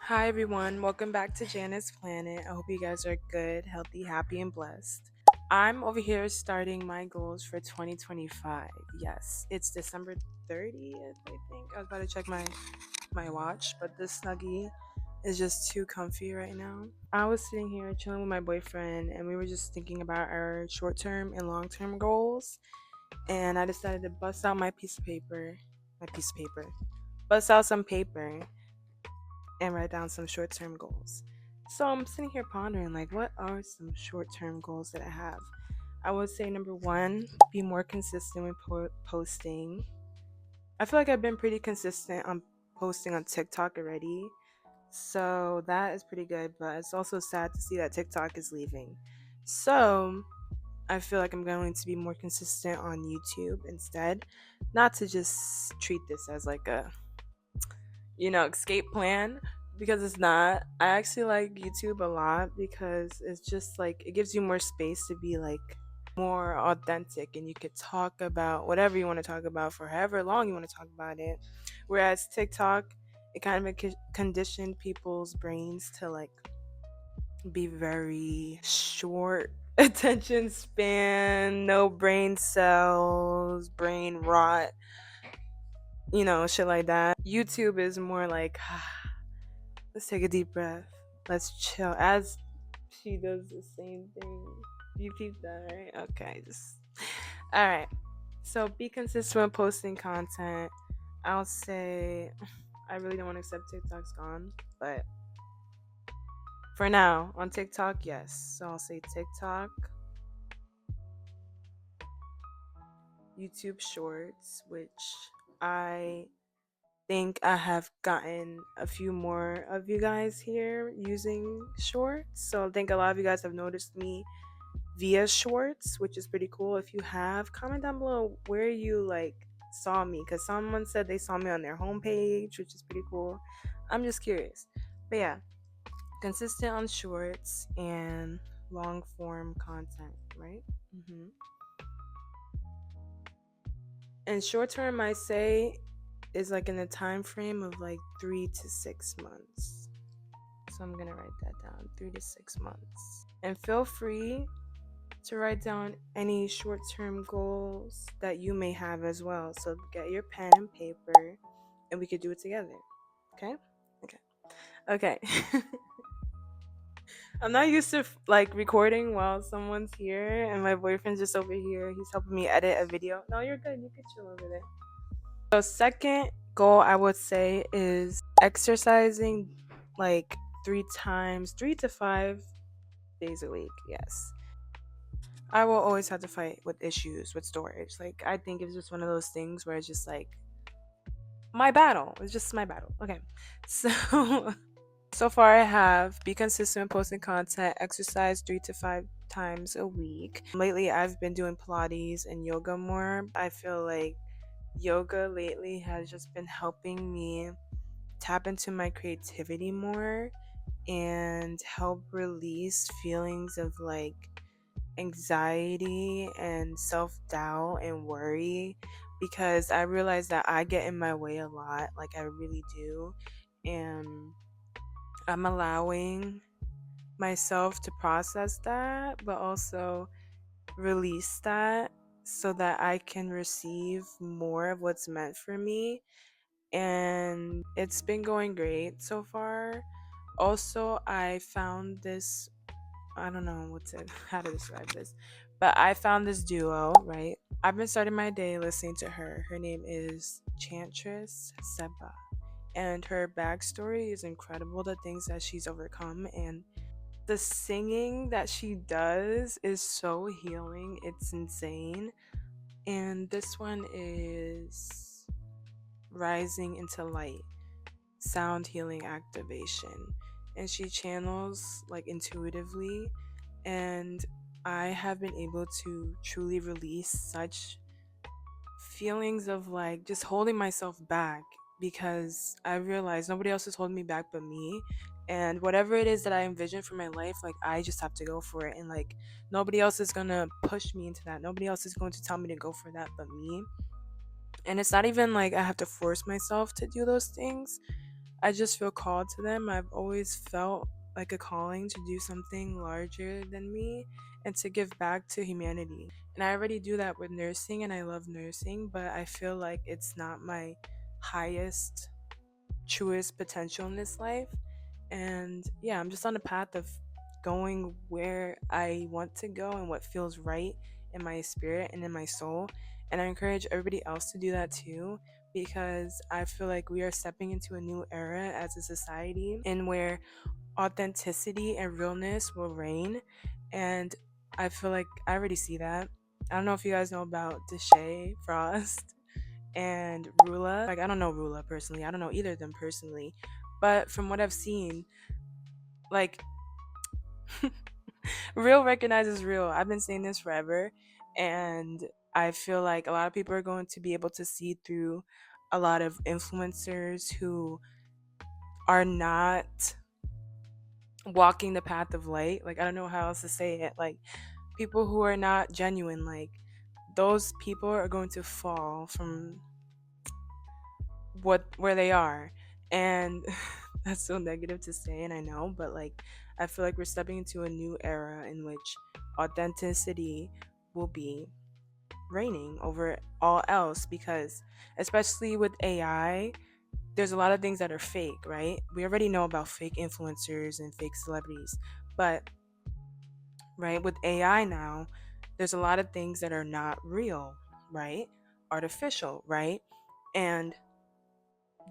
Hi everyone, welcome back to Janice Planet. I hope you guys are good, healthy, happy, and blessed. I'm over here starting my goals for 2025. Yes, it's December 30th, I think. I was about to check my watch, but this snuggie is just too comfy right now. I was sitting here chilling with my boyfriend and we were just thinking about our short-term and long-term goals, and I decided to bust out bust out some paper and write down some short term goals. So I'm sitting here pondering, like, what are some short term goals that I have? I would say number one, be more consistent with posting. I feel like I've been pretty consistent on posting on TikTok already. So that is pretty good, but it's also sad to see that TikTok is leaving. So I feel like I'm going to be more consistent on YouTube instead, not to just treat this as like a escape plan, because it's not. I actually like YouTube a lot because it's just like it gives you more space to be like more authentic, and you could talk about whatever you want to talk about for however long you want to talk about it. Whereas TikTok, it kind of conditioned people's brains to like be very short attention span, no brain cells, brain rot, shit like that. YouTube is more like, let's take a deep breath. Let's chill. As she does the same thing. You keep that, right? Okay, just all right. So be consistent with posting content. I'll say I really don't want to accept TikTok's gone, but for now on TikTok, yes. So I'll say TikTok, YouTube Shorts, which I think I have gotten a few more of you guys here using shorts. So I think a lot of you guys have noticed me via shorts, which is pretty cool. If you have, comment down below where you like saw me, because someone said they saw me on their homepage, which is pretty cool. I'm just curious. But yeah, consistent on shorts and long form content, right? hmm And short term, I say, is like in the time frame of like 3 to 6 months. So I'm gonna write that down, 3 to 6 months. And feel free to write down any short term goals that you may have as well. So get your pen and paper and we could do it together. Okay? Okay. Okay. I'm not used to like recording while someone's here and my boyfriend's just over here. He's helping me edit a video. No, you're good. You can chill over there. So, second goal I would say is exercising like 3 to 5 days a week. Yes. I will always have to fight with issues with storage. Like, I think it's just one of those things where it's just like my battle. It's just my battle. Okay. So, so far I have be consistent posting content, exercise 3 to 5 times a week. Lately, I've been doing Pilates and yoga more. I feel like yoga lately has just been helping me tap into my creativity more and help release feelings of like anxiety and self doubt and worry, because I realize that I get in my way a lot, like I really do. And I'm allowing myself to process that, but also release that so that I can receive more of what's meant for me. And it's been going great so far. Also, I found this, I don't know how to describe this, but I found this duo, right? I've been starting my day listening to her. Her name is Chantress Seba, and her backstory is incredible. The things that she's overcome and the singing that she does is so healing. It's insane. And this one is Rising into Light, sound healing activation, and she channels like intuitively, and I have been able to truly release such feelings of like just holding myself back, because I realized nobody else is holding me back but me. And whatever it is that I envision for my life, like I just have to go for it, and like nobody else is gonna push me into that. Nobody else is going to tell me to go for that but me. And it's not even like I have to force myself to do those things. I just feel called to them. I've always felt like a calling to do something larger than me and to give back to humanity. And I already do that with nursing, and I love nursing, but I feel like it's not my highest, truest potential in this life. And yeah, I'm just on the path of going where I want to go and what feels right in my spirit and in my soul. And I encourage everybody else to do that too, because I feel like we are stepping into a new era as a society in where authenticity and realness will reign. And I feel like I already see that. I don't know if you guys know about Deshae Frost and Rula. Like, I don't know Rula personally. I don't know either of them personally. But from what I've seen, like, real recognizes real. I've been saying this forever. And I feel like a lot of people are going to be able to see through a lot of influencers who are not walking the path of light. Like, I don't know how else to say it. Like, people who are not genuine, like, those people are going to fall from where they are. And that's so negative to say, and I know, but like, I feel like we're stepping into a new era in which authenticity will be reigning over all else, because especially with AI, there's a lot of things that are fake, right? We already know about fake influencers and fake celebrities, but right, with AI now, there's a lot of things that are not real, right? Artificial, right? And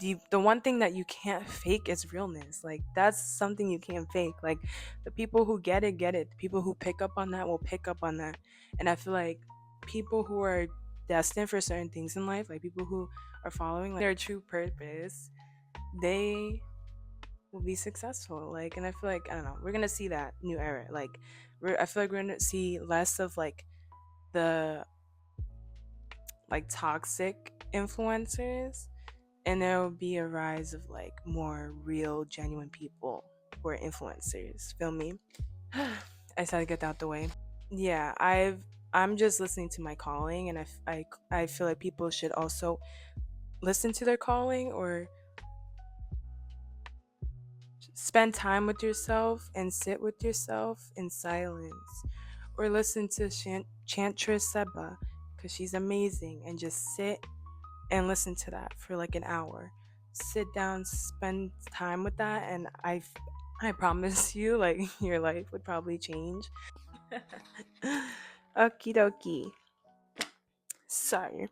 the one thing that you can't fake is realness. Like, that's something you can't fake. Like, the people who get it. The people who pick up on that will pick up on that. And I feel like people who are destined for certain things in life, like people who are following like their true purpose, they will be successful. Like, and I feel like, I don't know, we're gonna see that new era. Like, I feel like we're gonna see less of like the like toxic influencers, and there will be a rise of like more real, genuine people who are influencers. Feel me? I just had to get that out the way. Yeah, I'm just listening to my calling, and I feel like people should also listen to their calling, or spend time with yourself and sit with yourself in silence, or listen to Chantress Seba, because she's amazing, and just sit and listen to that for like an hour. Sit down, spend time with that, and I promise you, like, your life would probably change. Okie dokie. Sorry.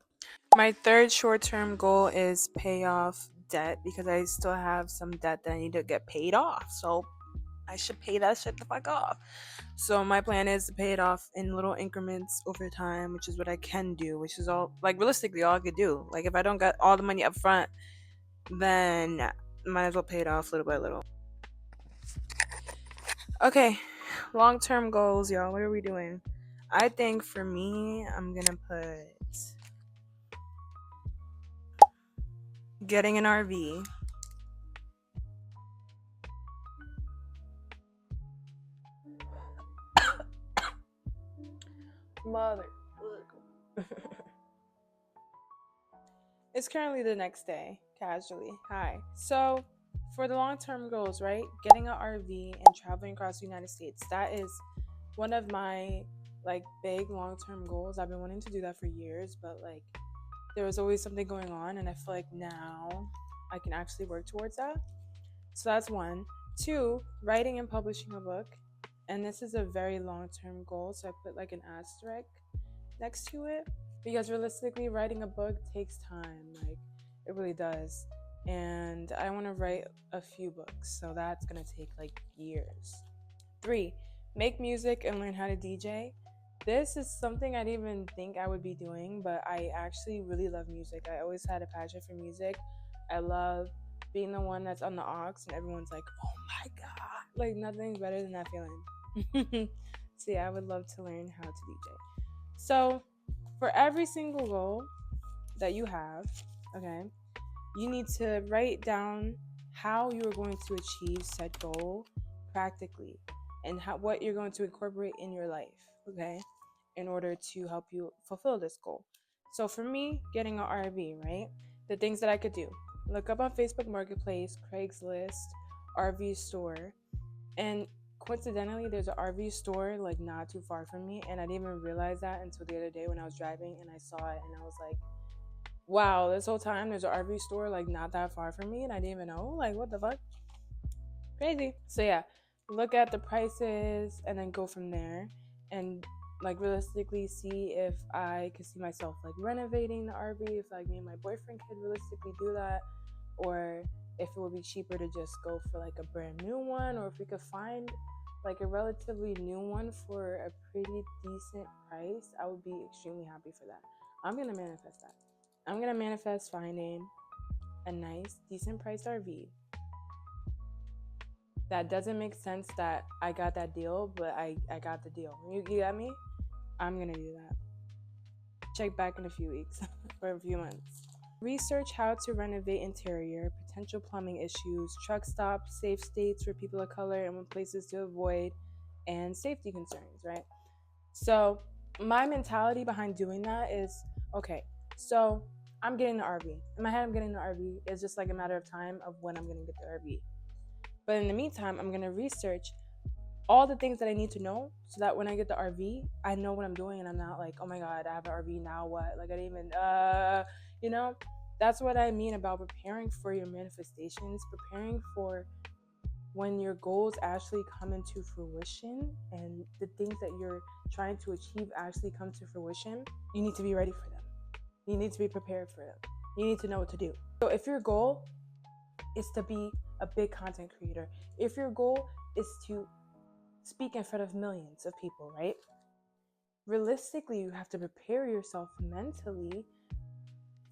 My third short term goal is pay off debt, because I still have some debt that I need to get paid off. So I should pay that shit the fuck off. So my plan is to pay it off in little increments over time, which is what I can do, which is all, like, realistically all I could do. Like, if I don't get all the money up front, then might as well pay it off little by little. Okay, long term goals, y'all. What are we doing? I think for me, I'm gonna put getting an RV. Mother. It's currently the next day, casually. Hi. So, for the long term goals, right? Getting an RV and traveling across the United States. That is one of my like big long term goals. I've been wanting to do that for years, but like there was always something going on, and I feel like now I can actually work towards that. So that's one. Two, writing and publishing a book. And this is a very long term goal, so I put like an asterisk next to it, because realistically, writing a book takes time. Like, it really does. And I want to write a few books, so that's going to take like years. Three, make music and learn how to DJ. This is something I didn't even think I would be doing, but I actually really love music. I always had a passion for music. I love being the one that's on the aux and everyone's like, oh my God. Like, nothing's better than that feeling. So yeah, I would love to learn how to DJ. So for every single goal that you have, okay, you need to write down how you are going to achieve said goal practically, and what you're going to incorporate in your life, okay, in order to help you fulfill this goal. So for me, getting an RV, right? The things that I could do. look up on Facebook Marketplace, Craigslist, RV store, and coincidentally, there's an RV store like not too far from me, and I didn't even realize that until the other day when I was driving and I saw it, and I was like, wow, this whole time there's an RV store like not that far from me, and I didn't even know. Like, what the fuck? Crazy. So yeah, look at the prices and then go from there, and like realistically see if I could see myself like renovating the RV, if like me and my boyfriend could realistically do that, or if it would be cheaper to just go for like a brand new one, or if we could find like a relatively new one for a pretty decent price. I would be extremely happy for that. I'm gonna manifest that. I'm gonna manifest finding a nice, decent priced RV that doesn't make sense that I got that deal, but I got the deal. You got me? I'm gonna do that. Check back in a few weeks or a few months. Research how to renovate interior, potential plumbing issues, truck stops, safe states for people of color, and what places to avoid, and safety concerns, right? So, my mentality behind doing that is okay, so I'm getting the RV. In my head, I'm getting the RV. It's just like a matter of time of when I'm gonna get the RV. But in the meantime, I'm gonna research all the things that I need to know so that when I get the RV, I know what I'm doing and I'm not like, oh my God, I have an RV, now what? Like, I didn't even, you know? That's what I mean about preparing for your manifestations, preparing for when your goals actually come into fruition and the things that you're trying to achieve actually come to fruition. You need to be ready for them. You need to be prepared for them. You need to know what to do. So if your goal is to be a big content creator, if your goal is to speak in front of millions of people, right? Realistically, you have to prepare yourself mentally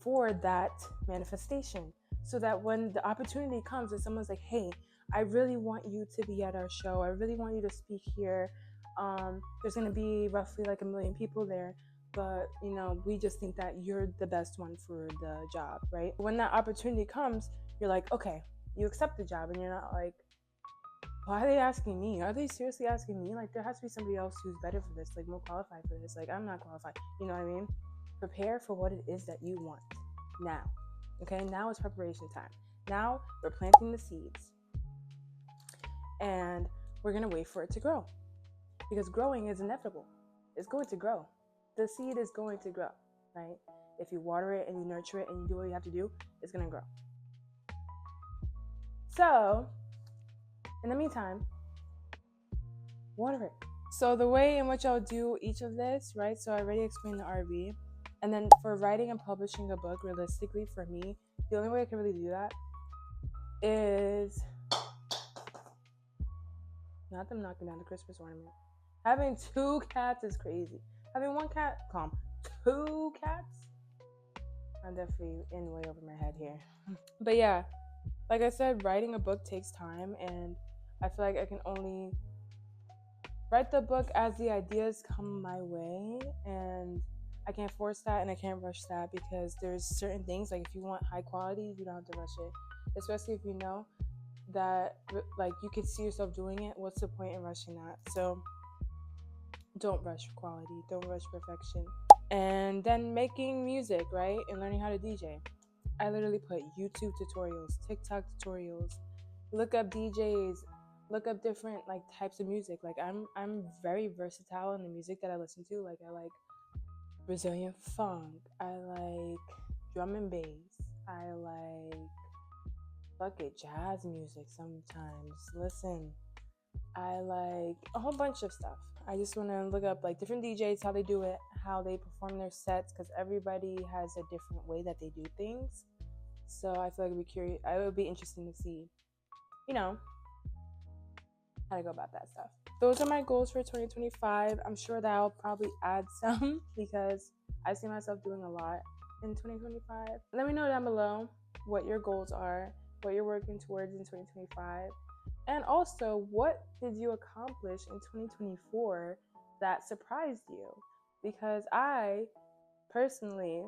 for that manifestation so that when the opportunity comes and someone's like, hey, I really want you to be at our show, I really want you to speak here, there's going to be roughly like 1 million people there, but you know, we just think that you're the best one for the job, right? When that opportunity comes, you're like, okay, you accept the job, and you're not like, why are they asking me? Are they seriously asking me? Like, there has to be somebody else who's better for this, like more qualified for this. Like, I'm not qualified. You know what I mean? Prepare for what it is that you want now. Okay, now is preparation time. Now we're planting the seeds, and we're gonna wait for it to grow, because growing is inevitable. It's going to grow. The seed is going to grow, right? If you water it and you nurture it and you do what you have to do, it's gonna grow. So, in the meantime, water it. So the way in which I'll do each of this, right? So I already explained the RV. And then for writing and publishing a book, realistically for me, the only way I can really do that is not them knocking down the Christmas ornament. Having 2 cats is crazy. Having 1 cat, calm. 2 cats? I'm definitely in way over my head here. But yeah, like I said, writing a book takes time, and I feel like I can only write the book as the ideas come my way, and I can't force that and I can't rush that, because there's certain things, like if you want high quality, you don't have to rush it, especially if you know that like you could see yourself doing it. What's the point in rushing that? So don't rush quality, don't rush perfection. And then making music, right, and learning how to DJ. I literally put YouTube tutorials, TikTok tutorials, look up DJs, look up different like types of music. Like I'm very versatile in the music that I listen to. Like I like Brazilian funk, I like drum and bass, I like fuck it, jazz music sometimes. Listen, I like a whole bunch of stuff. I just want to look up like different DJs, how they do it, how they perform their sets, because everybody has a different way that they do things. So I feel like it would be interesting to see, you know, how to go about that stuff. Those are my goals for 2025. I'm sure that I'll probably add some because I see myself doing a lot in 2025. Let me know down below what your goals are, what you're working towards in 2025. And also, what did you accomplish in 2024 that surprised you? Because I personally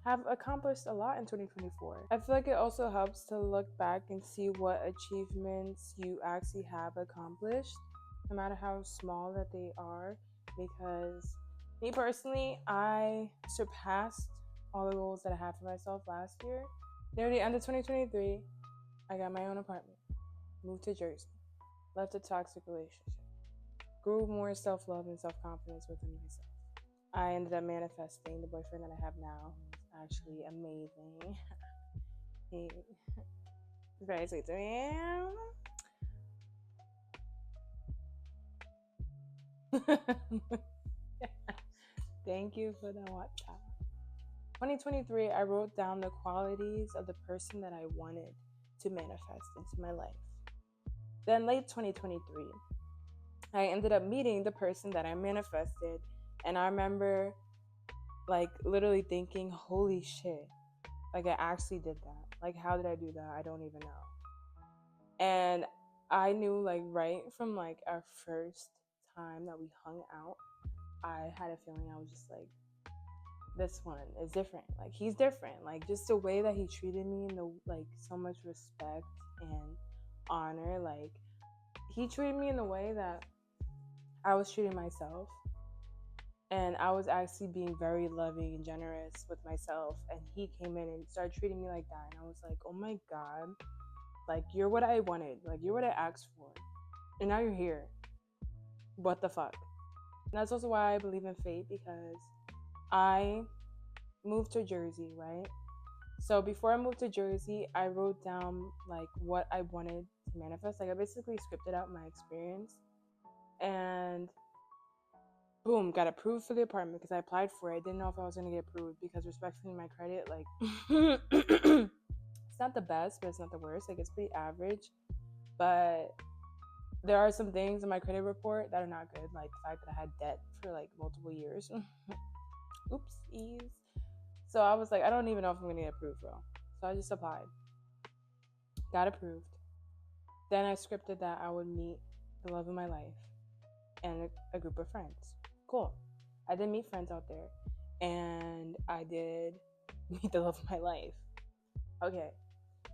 have accomplished a lot in 2024. I feel like it also helps to look back and see what achievements you actually have accomplished, no matter how small that they are. Because me personally, I surpassed all the goals that I had for myself last year. Near the end of 2023, I got my own apartment, moved to Jersey, left a toxic relationship, grew more self love and self confidence within myself. I ended up manifesting the boyfriend that I have now, who's actually amazing. He's very sweet to me. Thank you for the WhatsApp. 2023, I wrote down the qualities of the person that I wanted to manifest into my life. Then, late 2023, I ended up meeting the person that I manifested. And I remember, like, literally thinking, holy shit, like, I actually did that. Like, how did I do that? I don't even know. And I knew, like, right from, like, our first time that we hung out, I had a feeling. I was just like, this one is different. Like, he's different. Like, just the way that he treated me and the, like, so much respect and honor. Like, he treated me in the way that I was treating myself. And I was actually being very loving and generous with myself. And he came in and started treating me like that. And I was like, oh my God, like, you're what I wanted. Like, you're what I asked for. And now you're here. What the fuck? And that's also why I believe in fate, because I moved to Jersey, right? So before I moved to Jersey, I wrote down, like, what I wanted to manifest. Like, I basically scripted out my experience. And boom, got approved for the apartment because I applied for it. I didn't know if I was going to get approved because, respectfully, my credit, like, it's not the best, but it's not the worst. Like, it's pretty average. But there are some things in my credit report that are not good, like the fact that I had debt for, like, multiple years. Oopsies. So I was like, I don't even know if I'm going to get approved, bro. So I just applied. Got approved. Then I scripted that I would meet the love of my life and a group of friends. Cool. I did meet friends out there, and I did meet the love of my life. Okay.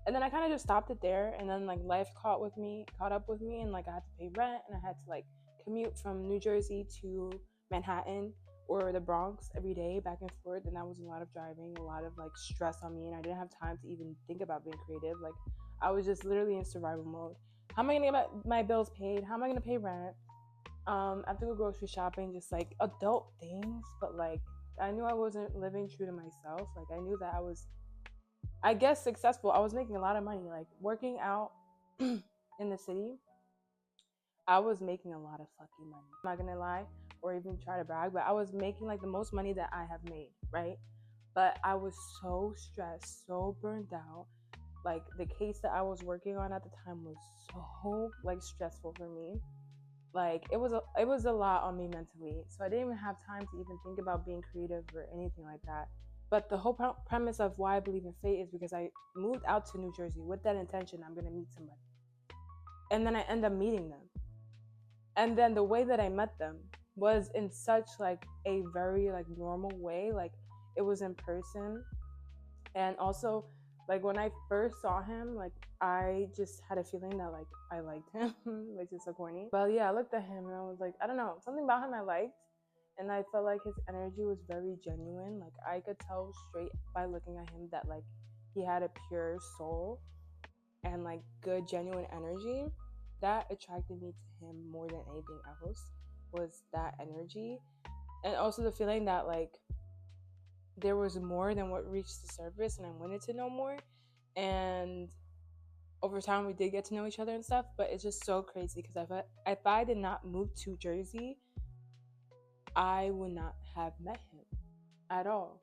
And then I kind of just stopped it there, and then, like, life caught up with me, and, like, I had to pay rent, and I had to, like, commute from New Jersey to Manhattan or the Bronx every day, back and forth, and that was a lot of driving, a lot of, like, stress on me, and I didn't have time to even think about being creative. Like, I was just literally in survival mode. How am I gonna get my bills paid? How am I gonna pay rent? I have to go grocery shopping, just, like, adult things, but, like, I knew I wasn't living true to myself. Like, I knew that I was, I guess, successful. I was making a lot of money, like, working out in the city. I was making a lot of fucking money. I'm not gonna lie or even try to brag, but I was making, like, the most money that I have made, right? But I was so stressed, so burned out. Like, the case that I was working on at the time was so, like, stressful for me. Like, it was a lot on me mentally. So I didn't even have time to even think about being creative or anything like that. But the whole premise of why I believe in fate is because I moved out to New Jersey with that intention. I'm going to meet somebody. And then I end up meeting them. And then the way that I met them was in such, like, a very, like, normal way. Like, it was in person. And also, like, when I first saw him, like, I just had a feeling that, like, I liked him, which is so corny. But yeah, I looked at him and I was like, I don't know, something about him I liked. And I felt like his energy was very genuine. Like, I could tell straight by looking at him that, like, he had a pure soul and, like, good, genuine energy. That attracted me to him more than anything else, was that energy. And also the feeling that, like, there was more than what reached the surface, and I wanted to know more. And over time, we did get to know each other and stuff. But it's just so crazy because if I did not move to Jersey, I would not have met him at all.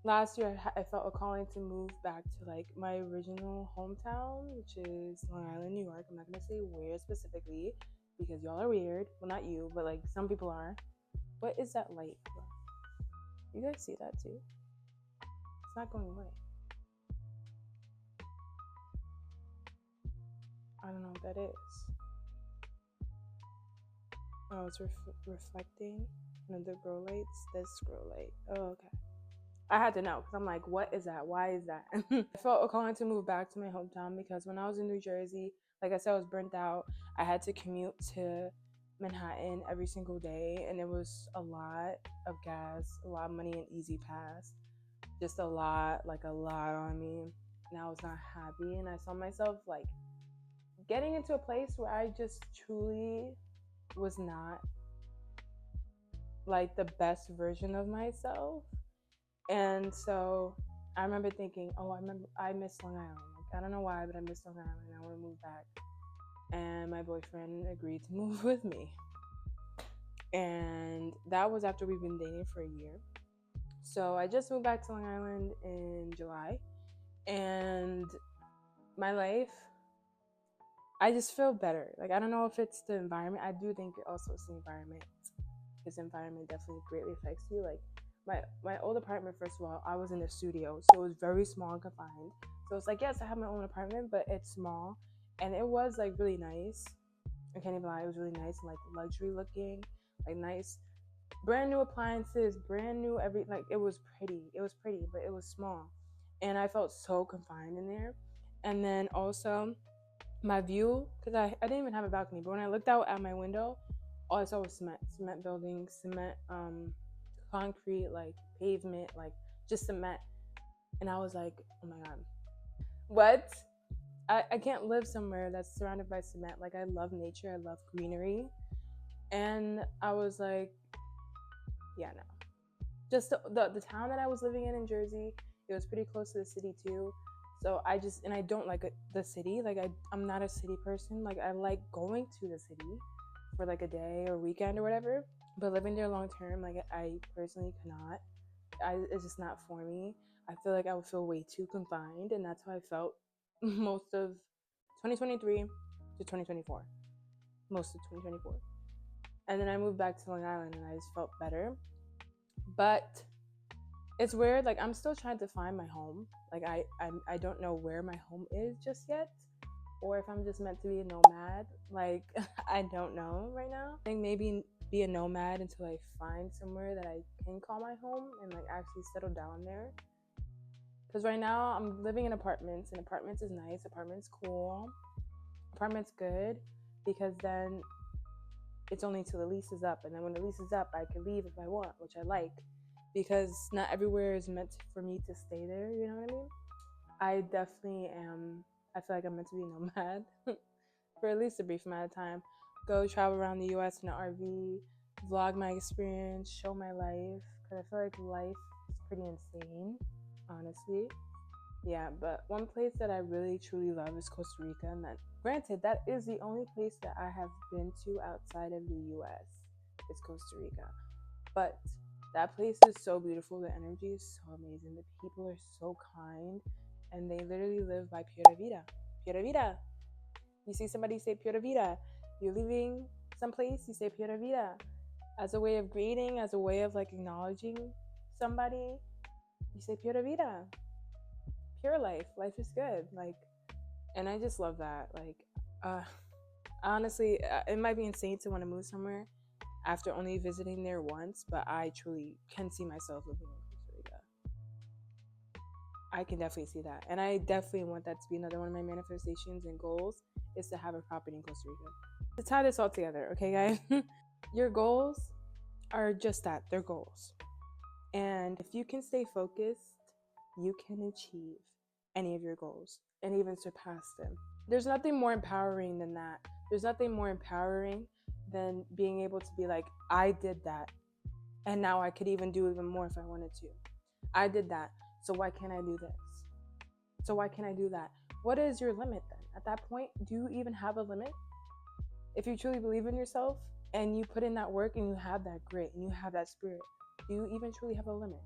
Last year, I felt a calling to move back to, like, my original hometown, which is Long Island, New York. I'm not gonna say where specifically because y'all are weird. Well, not you, but, like, some people are. What is that light? You guys see that too? It's not going away. I don't know what that is. Oh, it's reflecting. Another grow lights. This grow light. Oh, okay. I had to know because I'm like, what is that? Why is that? I felt a calling to move back to my hometown because when I was in New Jersey, like I said, I was burnt out. I had to commute to Manhattan every single day, and it was a lot of gas, a lot of money, and easy pass. just a lot on me, and I was not happy. And I saw myself like getting into a place where I just truly was not like the best version of myself. And so I remember thinking, oh, I miss Long Island. Like, I don't know why, but I miss Long Island. I want to move back. And my boyfriend agreed to move with me. And that was after we've been dating for a year. So I just moved back to Long Island in July. And my life, I just feel better. Like, I don't know if it's the environment. I do think also it's the environment. Because environment definitely greatly affects you. Like, my old apartment, first of all, I was in a studio, so it was very small and confined. So it's like, yes, I have my own apartment, but it's small, and it was like really nice. I can't even lie, it was really nice and like luxury looking, like nice, brand new appliances, brand new like it was pretty, but it was small, and I felt so confined in there. And then also my view, because I didn't even have a balcony, but when I looked out at my window, all I saw was cement buildings, cement, concrete, like pavement, like just cement. And I was like, oh my God, what? I can't live somewhere that's surrounded by cement. Like, I love nature, I love greenery. And I was like, yeah, no. Just the town that I was living in Jersey, it was pretty close to the city too. So and I don't like the city. Like, I'm not a city person. Like, I like going to the city for like a day or weekend or whatever. But living there long term, like, I personally cannot. It's just not for me. I feel like I would feel way too confined, and that's how I felt most of 2023 to 2024. Most of 2024. And then I moved back to Long Island, and I just felt better. But it's weird. Like, I'm still trying to find my home. Like, I don't know where my home is just yet, or if I'm just meant to be a nomad. Like, I don't know right now. I think maybe be a nomad until I find somewhere that I can call my home and like actually settle down there. Because right now I'm living in apartments, and apartments is nice, apartments cool, apartments good, because then it's only till the lease is up, and then when the lease is up, I can leave if I want, which I like, because not everywhere is meant for me to stay there. You know what I mean? I definitely am. I feel like I'm meant to be a nomad for at least a brief amount of time. Go travel around the U.S. in an RV, vlog my experience, show my life, because I feel like life is pretty insane, honestly. Yeah, but one place that I really truly love is Costa Rica, and that, granted, that is the only place that I have been to outside of the U.S. is Costa Rica. But that place is so beautiful. The energy is so amazing. The people are so kind, and they literally live by pura vida. Pura vida. You see somebody say pura vida. You're leaving someplace, you say pura vida, as a way of greeting, as a way of like acknowledging somebody. You say pura vida. Pure life. Life is good. Like, and I just love that. Like, honestly, it might be insane to want to move somewhere after only visiting there once, but I truly can see myself living in Costa Rica. I can definitely see that, and I definitely want that to be another one of my manifestations and goals, is to have a property in Costa Rica. To tie this all together, okay, guys? Your goals are just that, they're goals. And if you can stay focused, you can achieve any of your goals and even surpass them. There's nothing more empowering than that. There's nothing more empowering than being able to be like, I did that, and now I could even do even more if I wanted to. I did that, so why can't I do this? So why can't I do that? What is your limit then? At that point, do you even have a limit? If you truly believe in yourself and you put in that work and you have that grit and you have that spirit, do you even truly have a limit?